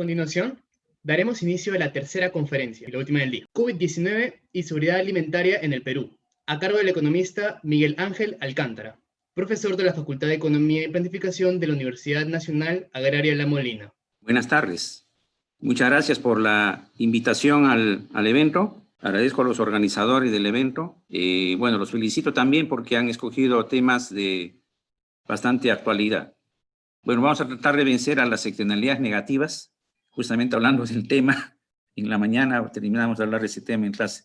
continuación, daremos inicio a la tercera conferencia, y la última del día, COVID-19 y seguridad alimentaria en el Perú, a cargo del economista Miguel Ángel Alcántara, profesor de la Facultad de Economía y Planificación de la Universidad Nacional Agraria La Molina. Buenas tardes. Muchas gracias por la invitación al evento. Agradezco a los organizadores del evento. Bueno, los felicito también porque han escogido temas de bastante actualidad. Bueno, vamos a tratar de vencer a las externalidades negativas, justamente hablando del tema. En la mañana terminamos de hablar de ese tema en clase.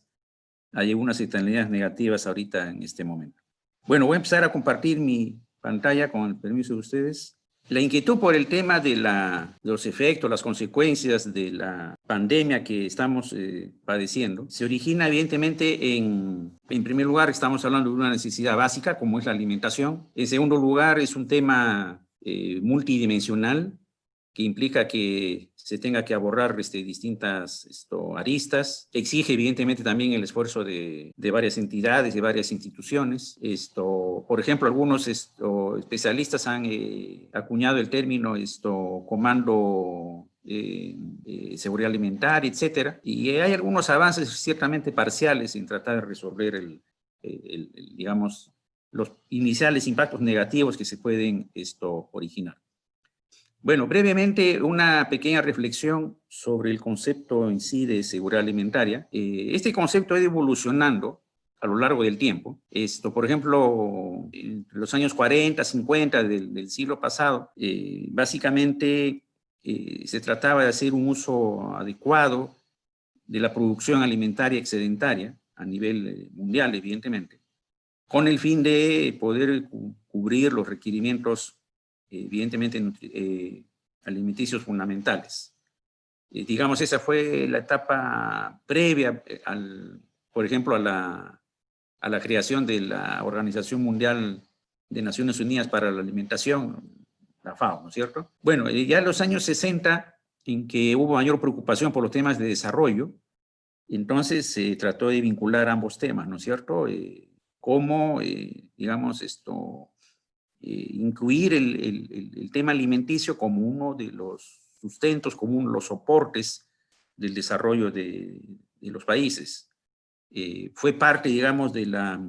Hay algunas externalidades negativas ahorita en este momento. Bueno, voy a empezar a compartir mi pantalla con el permiso de ustedes. La inquietud por el tema de los efectos, las consecuencias de la pandemia que estamos padeciendo, se origina evidentemente en primer lugar, estamos hablando de una necesidad básica como es la alimentación. En segundo lugar, es un tema multidimensional que implica que se tenga que abordar distintas aristas. Exige evidentemente también el esfuerzo de varias entidades, de varias instituciones. Por ejemplo, algunos especialistas han acuñado el término comando seguridad alimentaria, etcétera. Y hay algunos avances ciertamente parciales en tratar de resolver digamos, los iniciales impactos negativos que se pueden originar. Bueno, brevemente una pequeña reflexión sobre el concepto en sí de seguridad alimentaria. Este concepto ha ido evolucionando a lo largo del tiempo. Por ejemplo, en los años 40, 50 del siglo pasado, básicamente se trataba de hacer un uso adecuado de la producción alimentaria excedentaria a nivel mundial, evidentemente, con el fin de poder cubrir los requerimientos evidentemente alimenticios fundamentales. Digamos, esa fue la etapa previa, por ejemplo, a la creación de la Organización Mundial de Naciones Unidas para la Alimentación, la FAO, ¿no es cierto? Bueno, ya en los años 60, en que hubo mayor preocupación por los temas de desarrollo, entonces se trató de vincular ambos temas, ¿no es cierto? Cómo, digamos, incluir el tema alimenticio como uno de los sustentos, como uno de los soportes del desarrollo de los países. Fue parte, digamos, de la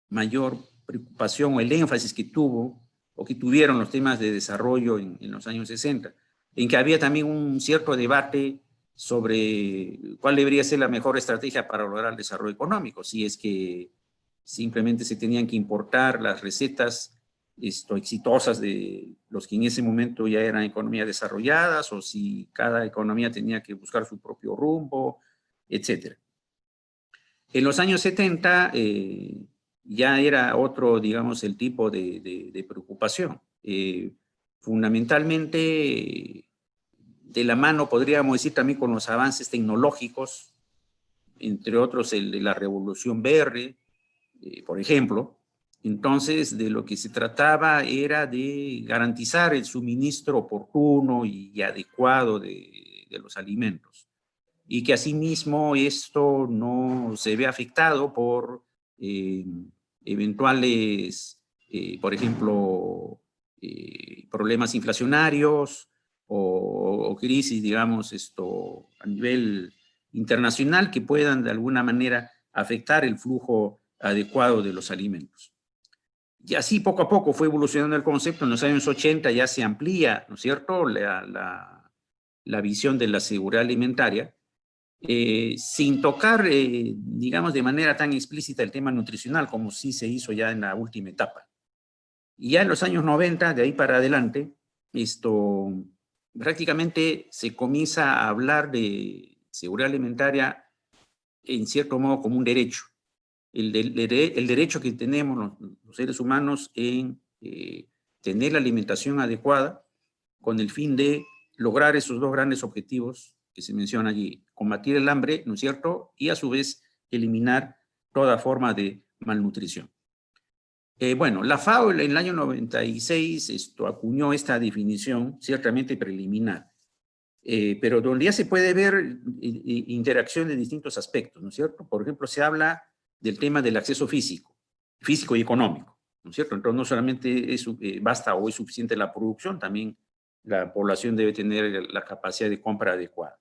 mayor preocupación o el énfasis que tuvo o que tuvieron los temas de desarrollo en los años 60, en que había también un cierto debate sobre cuál debería ser la mejor estrategia para lograr el desarrollo económico, si es que simplemente se tenían que importar las recetas exitosas de los que en ese momento ya eran economías desarrolladas, o si cada economía tenía que buscar su propio rumbo, etc. En los años 70 ya era otro, digamos, el tipo de preocupación. Fundamentalmente, de la mano, podríamos decir, también con los avances tecnológicos, entre otros el de la Revolución Verde, por ejemplo. Entonces, de lo que se trataba era de garantizar el suministro oportuno y adecuado de los alimentos, y que asimismo esto no se ve afectado por eventuales, por ejemplo, problemas inflacionarios o crisis, digamos, a nivel internacional que puedan de alguna manera afectar el flujo adecuado de los alimentos. Y así poco a poco fue evolucionando el concepto. En los años 80 ya se amplía, ¿no es cierto?, la visión de la seguridad alimentaria, sin tocar, digamos, de manera tan explícita el tema nutricional como sí se hizo ya en la última etapa. Y ya en los años 90, de ahí para adelante, prácticamente se comienza a hablar de seguridad alimentaria en cierto modo como un derecho. El derecho que tenemos los seres humanos en tener la alimentación adecuada con el fin de lograr esos dos grandes objetivos que se menciona allí: combatir el hambre, ¿no es cierto?, y a su vez eliminar toda forma de malnutrición. Bueno, la FAO en el año 96 acuñó esta definición ciertamente preliminar, pero donde ya se puede ver interacción de distintos aspectos, ¿no es cierto? Por ejemplo, se habla del tema del acceso físico y económico, ¿no es cierto? Entonces no solamente basta o es suficiente la producción, también la población debe tener la capacidad de compra adecuada.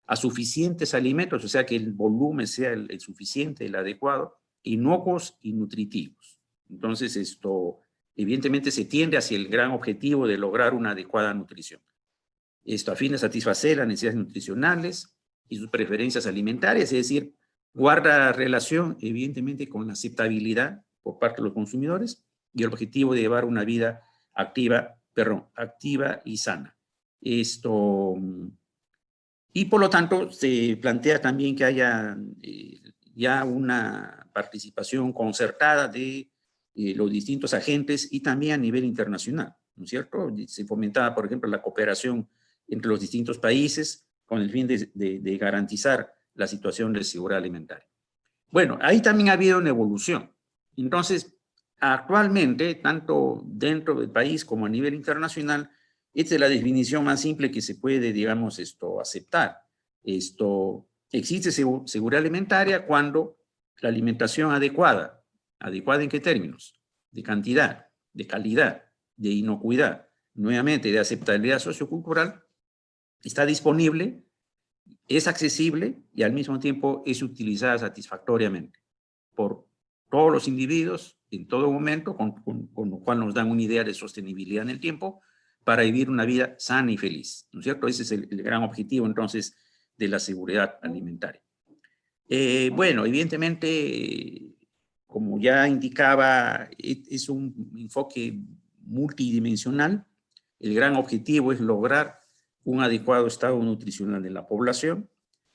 A suficientes alimentos, o sea, que el volumen sea el suficiente, el adecuado, inocuos y nutritivos. Entonces, esto evidentemente se tiende hacia el gran objetivo de lograr una adecuada nutrición. Esto a fin de satisfacer las necesidades nutricionales y sus preferencias alimentarias, es decir, guarda relación evidentemente con la aceptabilidad por parte de los consumidores y el objetivo de llevar una vida activa y sana. Y por lo tanto se plantea también que haya ya una participación concertada de los distintos agentes y también a nivel internacional, ¿no es cierto? Se fomentaba, por ejemplo, la cooperación entre los distintos países con el fin de garantizar la situación de seguridad alimentaria. Bueno, ahí también ha habido una evolución. Entonces, actualmente, tanto dentro del país como a nivel internacional, esta es la definición más simple que se puede, digamos, aceptar. Existe seguridad alimentaria cuando la alimentación adecuada, ¿adecuada en qué términos? De cantidad, de calidad, de inocuidad, nuevamente de aceptabilidad sociocultural, está disponible, es accesible y al mismo tiempo es utilizada satisfactoriamente por todos los individuos en todo momento, con lo cual nos dan una idea de sostenibilidad en el tiempo para vivir una vida sana y feliz, ¿no es cierto? Ese es el gran objetivo entonces de la seguridad alimentaria. Bueno, evidentemente, como ya indicaba, es un enfoque multidimensional. El gran objetivo es lograr un adecuado estado nutricional de la población,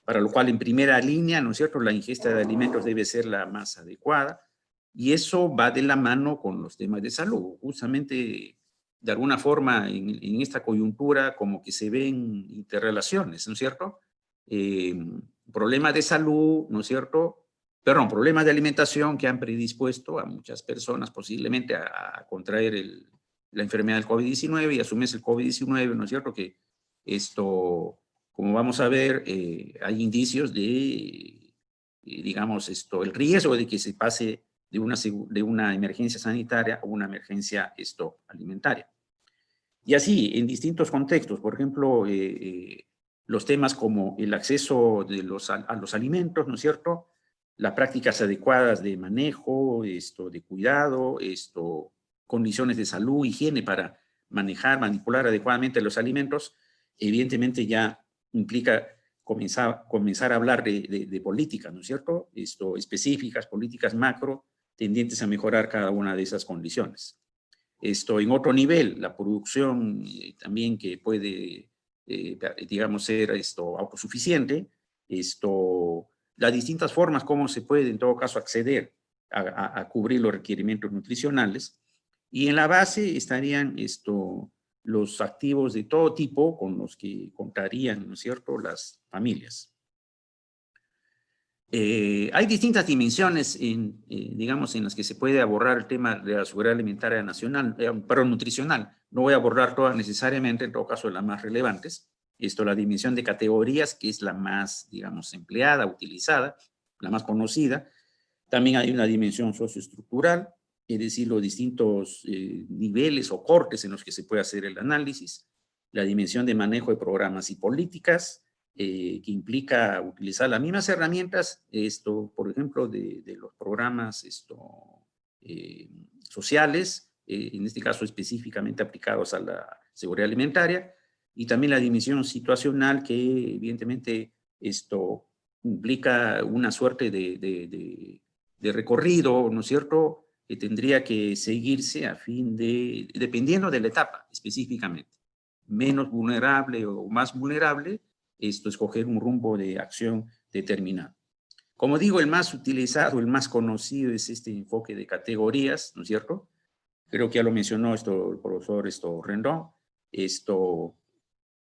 para lo cual en primera línea, ¿no es cierto?, la ingesta de alimentos debe ser la más adecuada, y eso va de la mano con los temas de salud. Justamente, de alguna forma, en esta coyuntura, como que se ven interrelaciones, ¿no es cierto? Problemas de salud, ¿no es cierto? Perdón, problemas de alimentación que han predispuesto a muchas personas posiblemente a contraer la enfermedad del COVID-19 y a su vez el COVID-19, ¿no es cierto? Que como vamos a ver, hay indicios de, digamos, el riesgo de que se pase de una emergencia sanitaria a una emergencia alimentaria. Y así, en distintos contextos, por ejemplo, los temas como el acceso a los alimentos, ¿no es cierto? Las prácticas adecuadas de manejo, de cuidado, condiciones de salud, higiene para manejar, manipular adecuadamente los alimentos, evidentemente ya implica comenzar a hablar de políticas, ¿no es cierto? Específicas, políticas macro, tendientes a mejorar cada una de esas condiciones. En otro nivel, la producción también que puede, digamos, ser autosuficiente, las distintas formas como se puede en todo caso acceder a cubrir los requerimientos nutricionales, y en la base estarían los activos de todo tipo con los que contarían, ¿no es cierto?, las familias. Hay distintas dimensiones, digamos, en las que se puede abordar el tema de la seguridad alimentaria nacional, nutricional. No voy a abordar todas necesariamente, en todo caso las más relevantes. La dimensión de categorías, que es la más, digamos, empleada, utilizada, la más conocida. También hay una dimensión socioestructural, es decir, los distintos niveles o cortes en los que se puede hacer el análisis. La dimensión de manejo de programas y políticas, que implica utilizar las mismas herramientas, por ejemplo, de los programas sociales, en este caso específicamente aplicados a la seguridad alimentaria, y también la dimensión situacional, que evidentemente implica una suerte de recorrido, ¿no es cierto?, que tendría que seguirse a fin dependiendo de la etapa específicamente, menos vulnerable o más vulnerable, escoger un rumbo de acción determinado. Como digo, el más utilizado, el más conocido es este enfoque de categorías, ¿no es cierto? Creo que ya lo mencionó el profesor Rendón.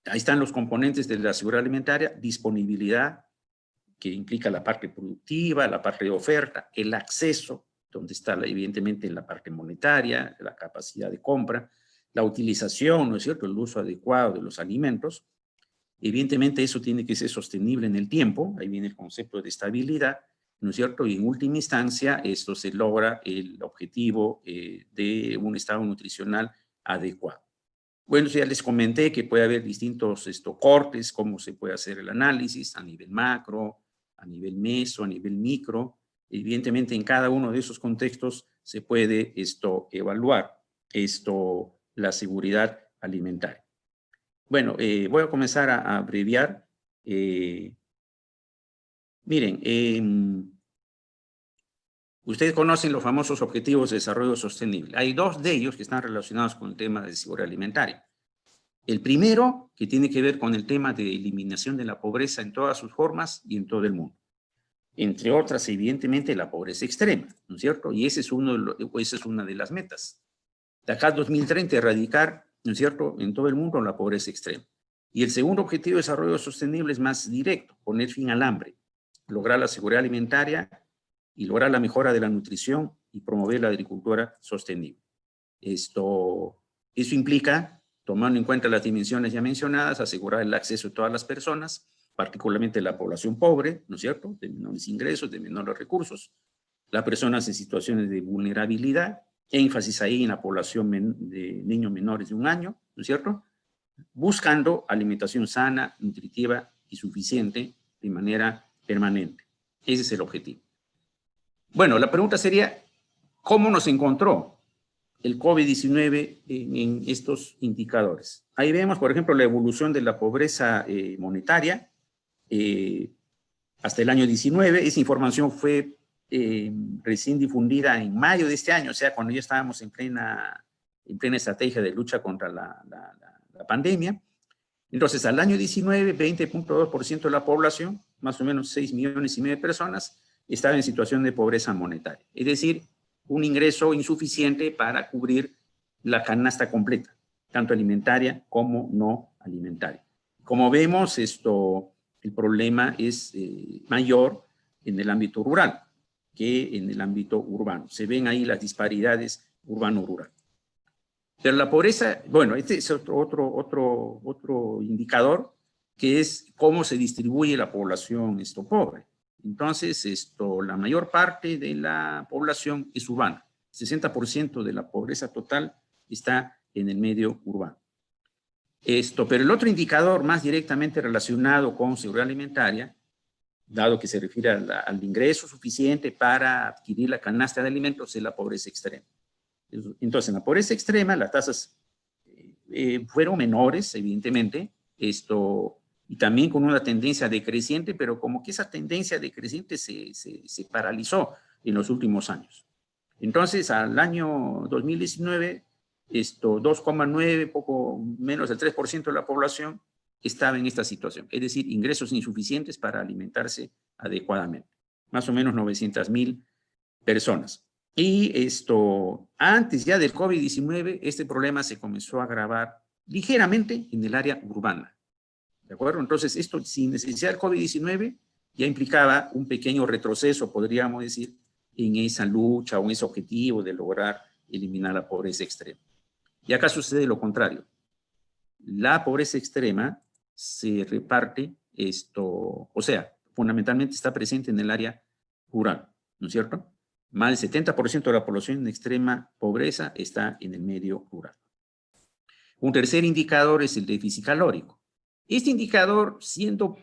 Ahí están los componentes de la seguridad alimentaria: disponibilidad, que implica la parte productiva, la parte de oferta, el acceso, donde está evidentemente la parte monetaria, la capacidad de compra, la utilización, ¿no es cierto?, el uso adecuado de los alimentos. Evidentemente eso tiene que ser sostenible en el tiempo, ahí viene el concepto de estabilidad, ¿no es cierto? Y en última instancia esto se logra el objetivo de un estado nutricional adecuado. Bueno, ya les comenté que puede haber distintos cortes, cómo se puede hacer el análisis a nivel macro, a nivel meso, a nivel micro. Evidentemente, en cada uno de esos contextos se puede evaluar la seguridad alimentaria. Bueno, voy a comenzar a abreviar. Miren, ustedes conocen los famosos Objetivos de Desarrollo Sostenible. Hay dos de ellos que están relacionados con el tema de seguridad alimentaria. El primero, que tiene que ver con el tema de eliminación de la pobreza en todas sus formas y en todo el mundo. Entre otras, evidentemente, la pobreza extrema, ¿no es cierto? Y esa es una de las metas. De acá al 2030, erradicar, ¿no es cierto?, en todo el mundo la pobreza extrema. Y el segundo objetivo de desarrollo sostenible es más directo, poner fin al hambre, lograr la seguridad alimentaria y lograr la mejora de la nutrición y promover la agricultura sostenible. Eso implica, tomando en cuenta las dimensiones ya mencionadas, asegurar el acceso de todas las personas, particularmente la población pobre, ¿no es cierto?, de menores ingresos, de menores recursos, las personas en situaciones de vulnerabilidad, énfasis ahí en la población de niños menores de 1 año, ¿no es cierto?, buscando alimentación sana, nutritiva y suficiente de manera permanente. Ese es el objetivo. Bueno, la pregunta sería, ¿cómo nos encontró el COVID-19 en estos indicadores? Ahí vemos, por ejemplo, la evolución de la pobreza monetaria hasta el año 19. Esa información fue recién difundida en mayo de este año, o sea, cuando ya estábamos en plena estrategia de lucha contra la pandemia. Entonces, al año 19, 20.2% de la población, más o menos 6,5 millones de personas, estaba en situación de pobreza monetaria. Es decir, un ingreso insuficiente para cubrir la canasta completa, tanto alimentaria como no alimentaria. Como vemos, el problema es mayor en el ámbito rural que en el ámbito urbano. Se ven ahí las disparidades urbano-rural. Pero la pobreza, bueno, este es otro indicador, que es cómo se distribuye la población pobre. Entonces, la mayor parte de la población es urbana. 60% de la pobreza total está en el medio urbano. Pero el otro indicador más directamente relacionado con seguridad alimentaria, dado que se refiere al ingreso suficiente para adquirir la canasta de alimentos, es la pobreza extrema. Entonces, en la pobreza extrema, las tasas fueron menores, evidentemente, y también con una tendencia decreciente, pero como que esa tendencia decreciente se paralizó en los últimos años. Entonces, al año 2019, 2,9, poco menos del 3% de la población estaba en esta situación, es decir, ingresos insuficientes para alimentarse adecuadamente, más o menos 900,000 personas. Y antes ya del COVID-19, este problema se comenzó a agravar ligeramente en el área urbana. ¿De acuerdo? Entonces, esto sin necesidad del COVID-19 ya implicaba un pequeño retroceso, podríamos decir, en esa lucha o en ese objetivo de lograr eliminar la pobreza extrema. Y acá sucede lo contrario. La pobreza extrema se reparte, o sea, fundamentalmente está presente en el área rural, ¿no es cierto? Más del 70% de la población en extrema pobreza está en el medio rural. Un tercer indicador es el déficit calórico. Este indicador, siendo,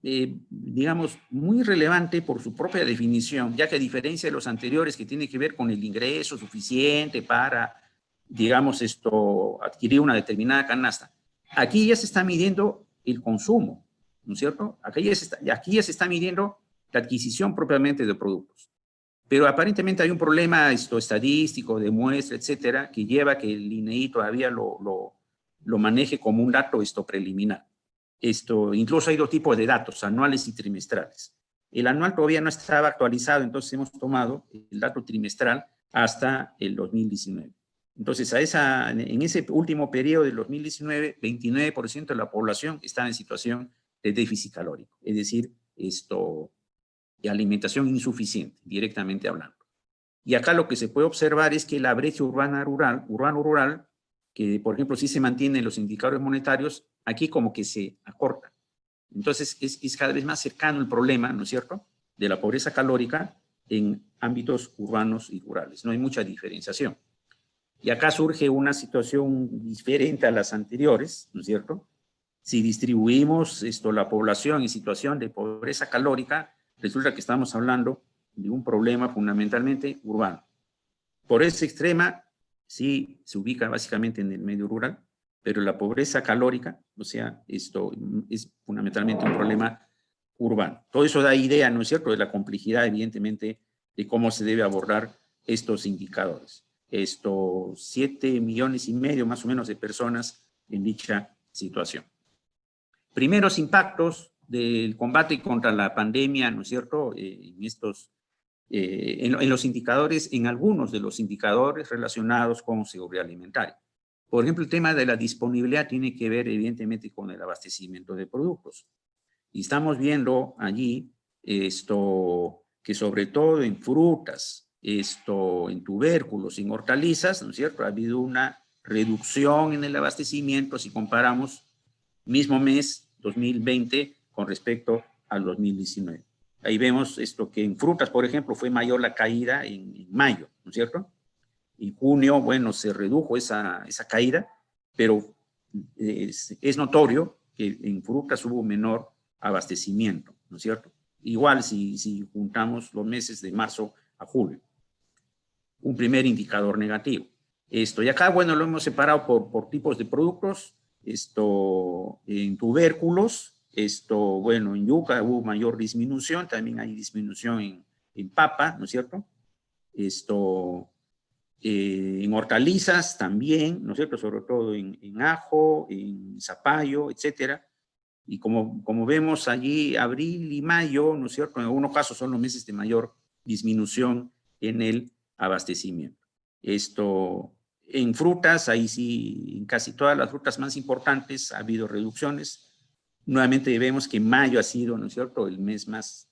digamos, muy relevante por su propia definición, ya que a diferencia de los anteriores que tiene que ver con el ingreso suficiente para, digamos, adquirir una determinada canasta, aquí ya se está midiendo el consumo, ¿no es cierto? Aquí ya se está midiendo la adquisición propiamente de productos. Pero aparentemente hay un problema estadístico, de muestra, etcétera, que lleva a que el INEI todavía lo maneje como un dato preliminar. Incluso hay dos tipos de datos, anuales y trimestrales. El anual todavía no estaba actualizado, entonces hemos tomado el dato trimestral hasta el 2019. Entonces, en ese último periodo del 2019, 29% de la población estaba en situación de déficit calórico, es decir, de alimentación insuficiente, directamente hablando. Y acá lo que se puede observar es que la brecha urbano-rural, que por ejemplo sí se mantiene en los indicadores monetarios, aquí como que se acorta. Entonces es cada vez más cercano el problema, ¿no es cierto?, de la pobreza calórica en ámbitos urbanos y rurales. No hay mucha diferenciación. Y acá surge una situación diferente a las anteriores, ¿no es cierto? Si distribuimos la población en situación de pobreza calórica, resulta que estamos hablando de un problema fundamentalmente urbano. Pobreza extrema sí se ubica básicamente en el medio rural, pero la pobreza calórica, o sea, esto es fundamentalmente un problema urbano. Todo eso da idea, ¿no es cierto?, de la complejidad, evidentemente, de cómo se debe abordar estos indicadores. 7,5 millones más o menos de personas en dicha situación. Primeros impactos del combate contra la pandemia, ¿no es cierto?, en los indicadores, en algunos de los indicadores relacionados con seguridad alimentaria. Por ejemplo, el tema de la disponibilidad tiene que ver evidentemente con el abastecimiento de productos. Y estamos viendo allí que sobre todo en frutas, en tubérculos, en hortalizas, ¿no es cierto?, ha habido una reducción en el abastecimiento si comparamos mismo mes 2020 con respecto al 2019. Ahí vemos que en frutas, por ejemplo, fue mayor la caída en mayo, ¿no es cierto? En junio, bueno, se redujo esa caída, pero es notorio que en frutas hubo menor abastecimiento, ¿no es cierto? Igual si juntamos los meses de marzo a julio. Un primer indicador negativo. Y acá, bueno, lo hemos separado por tipos de productos. En tubérculos, bueno, en yuca hubo mayor disminución, también hay disminución en papa, ¿no es cierto? En hortalizas también, ¿no es cierto?, sobre todo en ajo, en zapallo, etcétera. Y como vemos allí, abril y mayo, ¿no es cierto?, en algunos casos son los meses de mayor disminución en el abastecimiento. En frutas, ahí sí, en casi todas las frutas más importantes ha habido reducciones. Nuevamente vemos que mayo ha sido, ¿no es cierto?, el mes más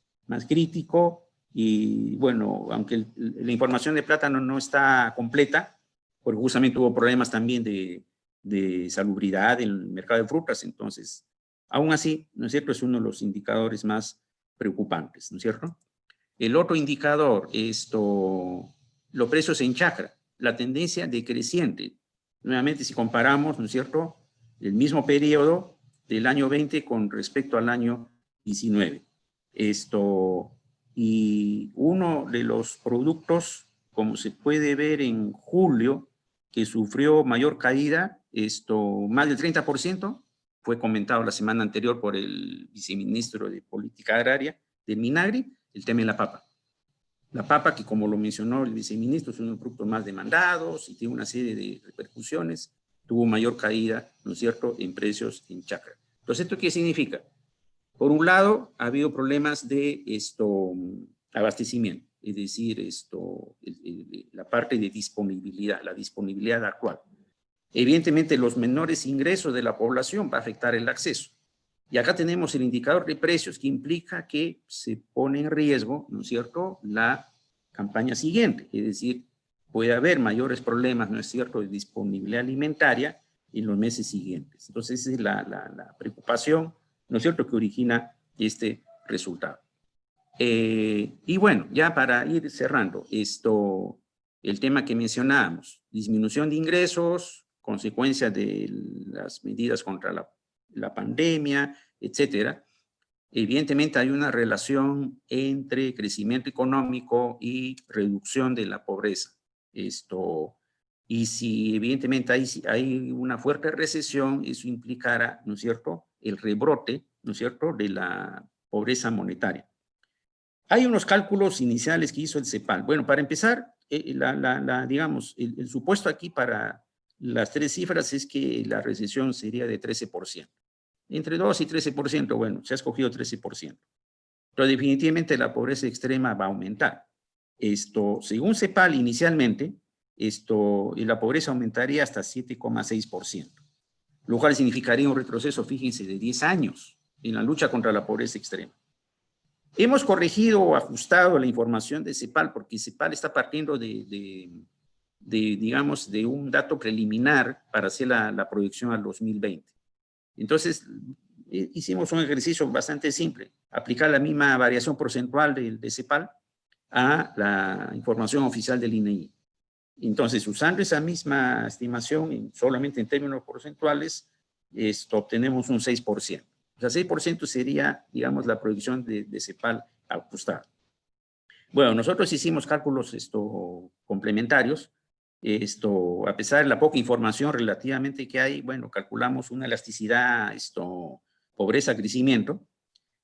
crítico. Y bueno, aunque la información de plátano no está completa, porque justamente hubo problemas también de salubridad en el mercado de frutas, entonces, aún así, ¿no es cierto?, es uno de los indicadores más preocupantes, ¿no es cierto? El otro indicador, los precios en chacra, la tendencia decreciente. Nuevamente, si comparamos, ¿no es cierto?, el mismo periodo del año 20 con respecto al año 19. Y uno de los productos, como se puede ver en julio, que sufrió mayor caída, más del 30%, fue comentado la semana anterior por el viceministro de Política Agraria del Minagri, el tema de la papa. La papa, que como lo mencionó el viceministro, es uno de los productos más demandados y tiene una serie de repercusiones, tuvo mayor caída, ¿no es cierto?, en precios en chacra. Entonces, ¿esto qué significa? Por un lado, ha habido problemas de abastecimiento, es decir, la parte de disponibilidad, la disponibilidad actual. Evidentemente, los menores ingresos de la población va a afectar el acceso. Y acá tenemos el indicador de precios, que implica que se pone en riesgo, ¿no es cierto?, la campaña siguiente. Es decir, puede haber mayores problemas, ¿no es cierto?, de disponibilidad alimentaria en los meses siguientes. Entonces, esa es la preocupación, ¿no es cierto?, que origina este resultado. Y bueno, ya para ir cerrando, el tema que mencionábamos, disminución de ingresos, consecuencia de las medidas contra la pandemia, etcétera. Evidentemente hay una relación entre crecimiento económico y reducción de la pobreza. Y si evidentemente hay una fuerte recesión, eso implicará, ¿no es cierto?, el rebrote, ¿no es cierto?, de la pobreza monetaria. Hay unos cálculos iniciales que hizo el CEPAL. Bueno, para empezar, digamos, el supuesto aquí para las tres cifras es que la recesión sería de 13%. Entre 2 y 13%, bueno, se ha escogido 13%. Pero definitivamente la pobreza extrema va a aumentar. Según CEPAL inicialmente, la pobreza aumentaría hasta 7,6%, lo cual significaría un retroceso, fíjense, de 10 años en la lucha contra la pobreza extrema. Hemos corregido o ajustado la información de CEPAL porque CEPAL está partiendo digamos, de un dato preliminar para hacer la proyección al 2020. Entonces, hicimos un ejercicio bastante simple, aplicar la misma variación porcentual de CEPAL a la información oficial del INEI. Entonces, usando esa misma estimación, solamente en términos porcentuales, obtenemos un 6%. O sea, 6% sería, digamos, la proyección de CEPAL ajustada. Bueno, nosotros hicimos cálculos complementarios. A pesar de la poca información relativamente que hay, bueno, calculamos una elasticidad, pobreza-crecimiento,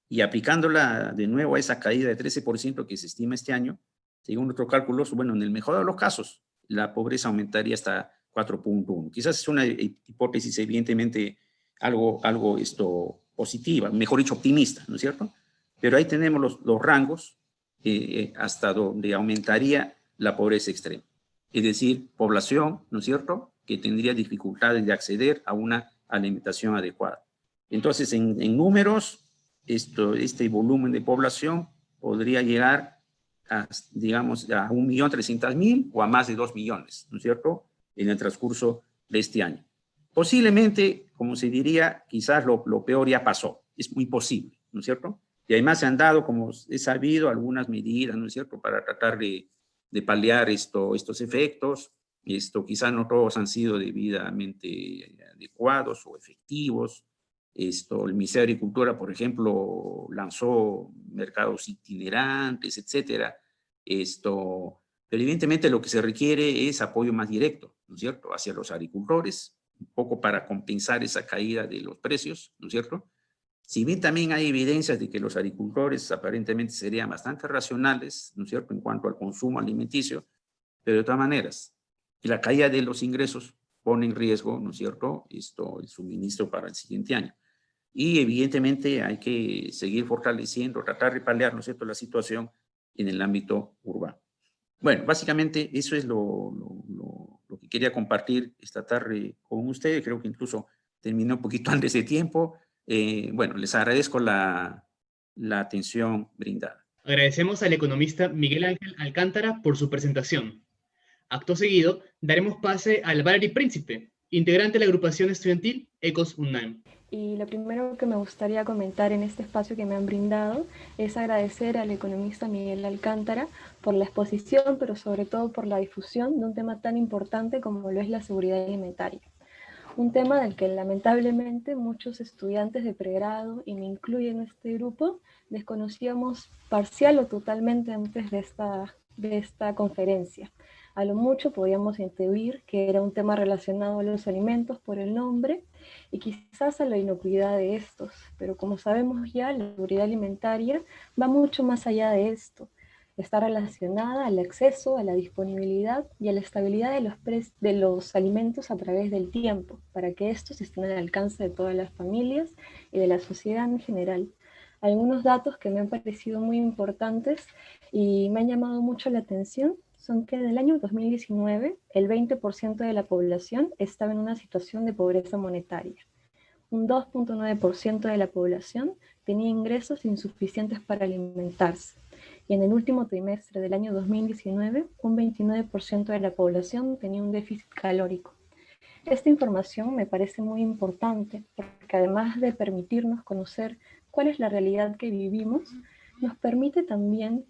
y aplicándola de nuevo a esa caída de 13% que se estima este año, según nuestros cálculos, bueno, en el mejor de los casos, la pobreza aumentaría hasta 4.1. Quizás es una hipótesis evidentemente algo positiva, mejor dicho, optimista, ¿no es cierto? Pero ahí tenemos los rangos hasta donde aumentaría la pobreza extrema. Es decir, población, ¿no es cierto?, que tendría dificultades de acceder a una alimentación adecuada. Entonces, en números, este volumen de población podría llegar a, digamos, a 1.300.000 o a más de 2 millones, ¿no es cierto?, en el transcurso de este año. Posiblemente, como se diría, quizás lo peor ya pasó. Es muy posible, ¿no es cierto? Y además se han dado, como he sabido, algunas medidas, ¿no es cierto?, para tratar de paliar estos efectos. Quizás no todos han sido debidamente adecuados o efectivos. El Ministerio de Agricultura, por ejemplo, lanzó mercados itinerantes, etcétera. Pero evidentemente lo que se requiere es apoyo más directo, ¿no es cierto?, hacia los agricultores, un poco para compensar esa caída de los precios, ¿no es cierto? Si bien también hay evidencias de que los agricultores aparentemente serían bastante racionales, ¿no es cierto?, en cuanto al consumo alimenticio, pero de todas maneras, la caída de los ingresos pone en riesgo, ¿no es cierto?, el suministro para el siguiente año. Y evidentemente hay que seguir fortaleciendo, tratar de paliar, ¿no es cierto?, la situación en el ámbito urbano. Bueno, básicamente eso es lo que quería compartir esta tarde con ustedes. Creo que incluso terminé un poquito antes de tiempo. Bueno, les agradezco la atención brindada. Agradecemos al economista Miguel Ángel Alcántara por su presentación. Acto seguido, daremos pase al Valery Príncipe, integrante de la agrupación estudiantil ECOS UNAM. Y lo primero que me gustaría comentar en este espacio que me han brindado es agradecer al economista Miguel Alcántara por la exposición, pero sobre todo por la difusión de un tema tan importante como lo es la seguridad alimentaria. Un tema del que lamentablemente muchos estudiantes de pregrado, y me incluyo en este grupo, desconocíamos parcial o totalmente antes de esta conferencia. A lo mucho podíamos intuir que era un tema relacionado a los alimentos por el nombre y quizás a la inocuidad de estos, pero como sabemos ya, la seguridad alimentaria va mucho más allá de esto. Está relacionada al acceso, a la disponibilidad y a la estabilidad de los alimentos a través del tiempo, para que estos estén al alcance de todas las familias y de la sociedad en general. Algunos datos que me han parecido muy importantes y me han llamado mucho la atención son que en el año 2019 el 20% de la población estaba en una situación de pobreza monetaria. Un 2.9% de la población tenía ingresos insuficientes para alimentarse. Y en el último trimestre del año 2019, un 29% de la población tenía un déficit calórico. Esta información me parece muy importante porque además de permitirnos conocer cuál es la realidad que vivimos, nos permite también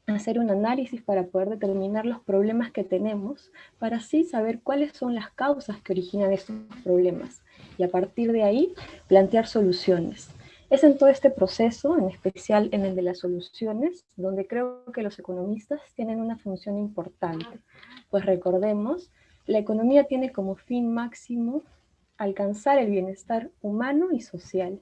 hacer un análisis para poder determinar los problemas que tenemos, para así saber cuáles son las causas que originan estos problemas y a partir de ahí plantear soluciones. Es en todo este proceso, en especial en el de las soluciones, donde creo que los economistas tienen una función importante. Pues recordemos, la economía tiene como fin máximo alcanzar el bienestar humano y social.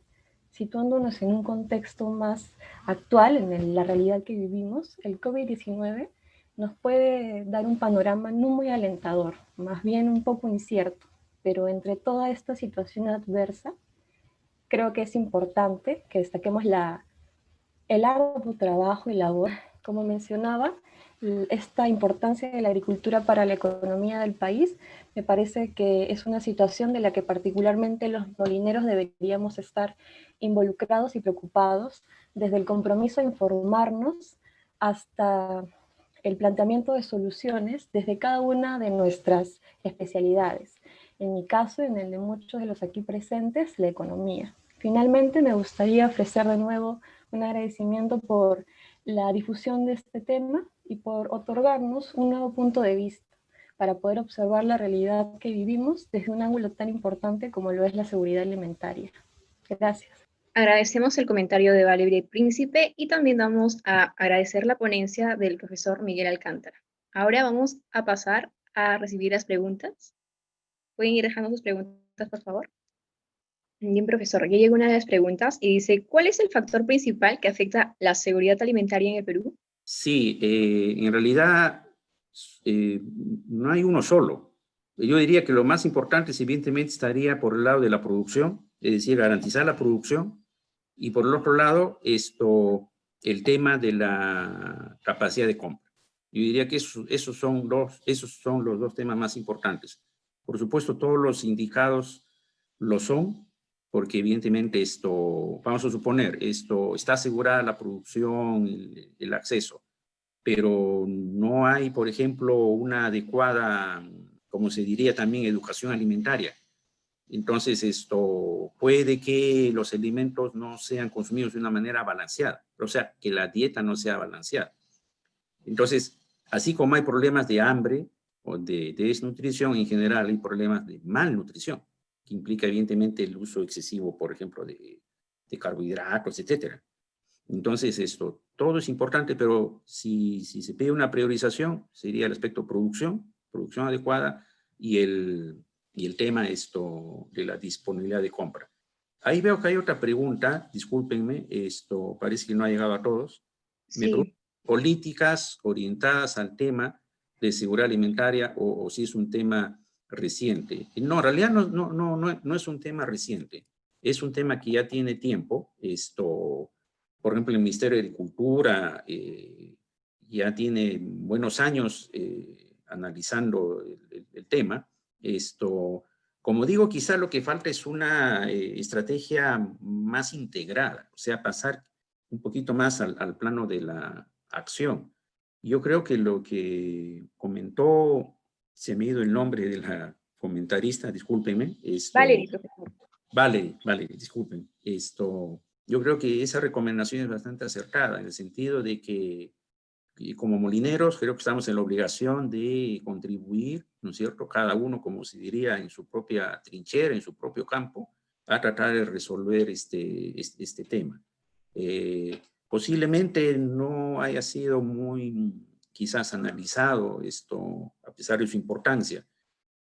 Situándonos en un contexto más actual, en la realidad que vivimos, el COVID-19 nos puede dar un panorama no muy alentador, más bien un poco incierto, pero entre toda esta situación adversa, creo que es importante que destaquemos el arduo trabajo y labor. Como mencionaba, esta importancia de la agricultura para la economía del país me parece que es una situación de la que particularmente los molineros deberíamos estar involucrados y preocupados, desde el compromiso a informarnos hasta el planteamiento de soluciones desde cada una de nuestras especialidades. En mi caso, en el de muchos de los aquí presentes, la economía. Finalmente, me gustaría ofrecer de nuevo un agradecimiento por la difusión de este tema y por otorgarnos un nuevo punto de vista, para poder observar la realidad que vivimos desde un ángulo tan importante como lo es la seguridad alimentaria. Gracias. Agradecemos el comentario de Valeria Príncipe y también vamos a agradecer la ponencia del profesor Miguel Alcántara. Ahora vamos a pasar a recibir las preguntas. ¿Pueden ir dejando sus preguntas, por favor? Bien, profesor, ya llegó una de las preguntas y dice, ¿cuál es el factor principal que afecta la seguridad alimentaria en el Perú? Sí, en realidad no hay uno solo. Yo diría que lo más importante, evidentemente, estaría por el lado de la producción, es decir, garantizar la producción, y por el otro lado, el tema de la capacidad de compra. Yo diría que esos son los dos temas más importantes. Por supuesto, todos los indicados lo son, porque evidentemente vamos a suponer, está asegurada la producción, el acceso, pero no hay, por ejemplo, una adecuada, como se diría también, educación alimentaria. Entonces, puede que los alimentos no sean consumidos de una manera balanceada, o sea, que la dieta no sea balanceada. Entonces, así como hay problemas de hambre o de desnutrición, en general hay problemas de malnutrición, que implica evidentemente el uso excesivo, por ejemplo, de carbohidratos, etcétera. Entonces, todo es importante, pero si se pide una priorización, sería el aspecto producción adecuada y el tema de la disponibilidad de compra. Ahí veo que hay otra pregunta, discúlpenme, parece que no ha llegado a todos. Sí. Me pregunto, políticas orientadas al tema de seguridad alimentaria o si es un tema reciente. No, en realidad no es un tema reciente, es un tema que ya tiene tiempo. Por ejemplo, el Ministerio de Agricultura ya tiene buenos años analizando el tema. Como digo, quizá lo que falta es una estrategia más integrada, o sea, pasar un poquito más al plano de la acción. Yo creo que lo que comentó, se me ha ido el nombre de la comentarista, discúlpenme. Valerie, profesor. Valerie, disculpen. Yo creo que esa recomendación es bastante acertada, en el sentido de que como molineros creo que estamos en la obligación de contribuir, ¿no es cierto? Cada uno, como se diría, en su propia trinchera, en su propio campo, a tratar de resolver este tema. Posiblemente no haya sido muy, quizás, analizado a pesar de su importancia,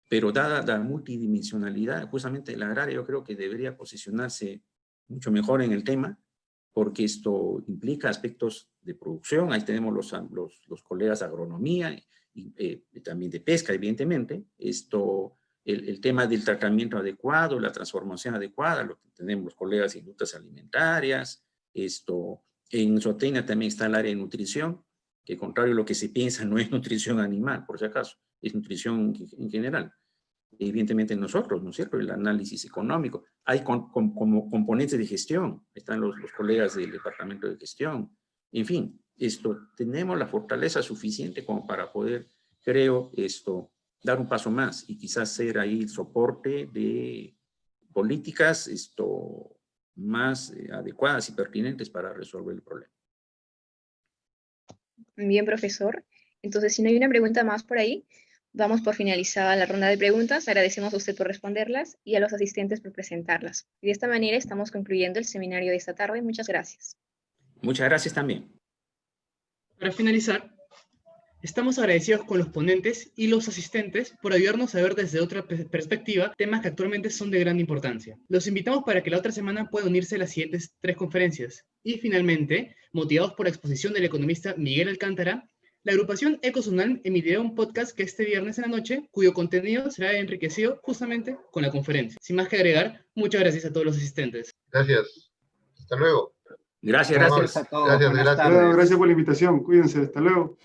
pero dada la multidimensionalidad justamente de la agraria, yo creo que debería posicionarse mucho mejor en el tema, porque esto implica aspectos de producción. Ahí tenemos los colegas de agronomía y también de pesca, evidentemente. El tema del tratamiento adecuado, la transformación adecuada, lo que tenemos los colegas de industrias alimentarias. En Soteina también está el área de nutrición, que contrario a lo que se piensa, no es nutrición animal, por si acaso, es nutrición en general. Evidentemente nosotros, ¿no es cierto? El análisis económico. Hay como componentes de gestión, están los colegas del departamento de gestión. En fin, tenemos la fortaleza suficiente como para poder, creo, dar un paso más y quizás ser ahí el soporte de políticas más adecuadas y pertinentes para resolver el problema. Bien, profesor. Entonces, si no hay una pregunta más por ahí, damos por finalizada la ronda de preguntas. Agradecemos a usted por responderlas y a los asistentes por presentarlas. Y de esta manera estamos concluyendo el seminario de esta tarde. Muchas gracias. Muchas gracias también. Para finalizar, estamos agradecidos con los ponentes y los asistentes por ayudarnos a ver desde otra perspectiva temas que actualmente son de gran importancia. Los invitamos para que la otra semana puedan unirse a las siguientes 3 conferencias. Y finalmente, motivados por la exposición del economista Miguel Alcántara, la agrupación Ecosunam emitirá un podcast que este viernes en la noche, cuyo contenido será enriquecido justamente con la conferencia. Sin más que agregar, muchas gracias a todos los asistentes. Gracias. Hasta luego. Gracias a todos. Gracias, Buenas gracias. tardes. Gracias por la invitación. Cuídense. Hasta luego.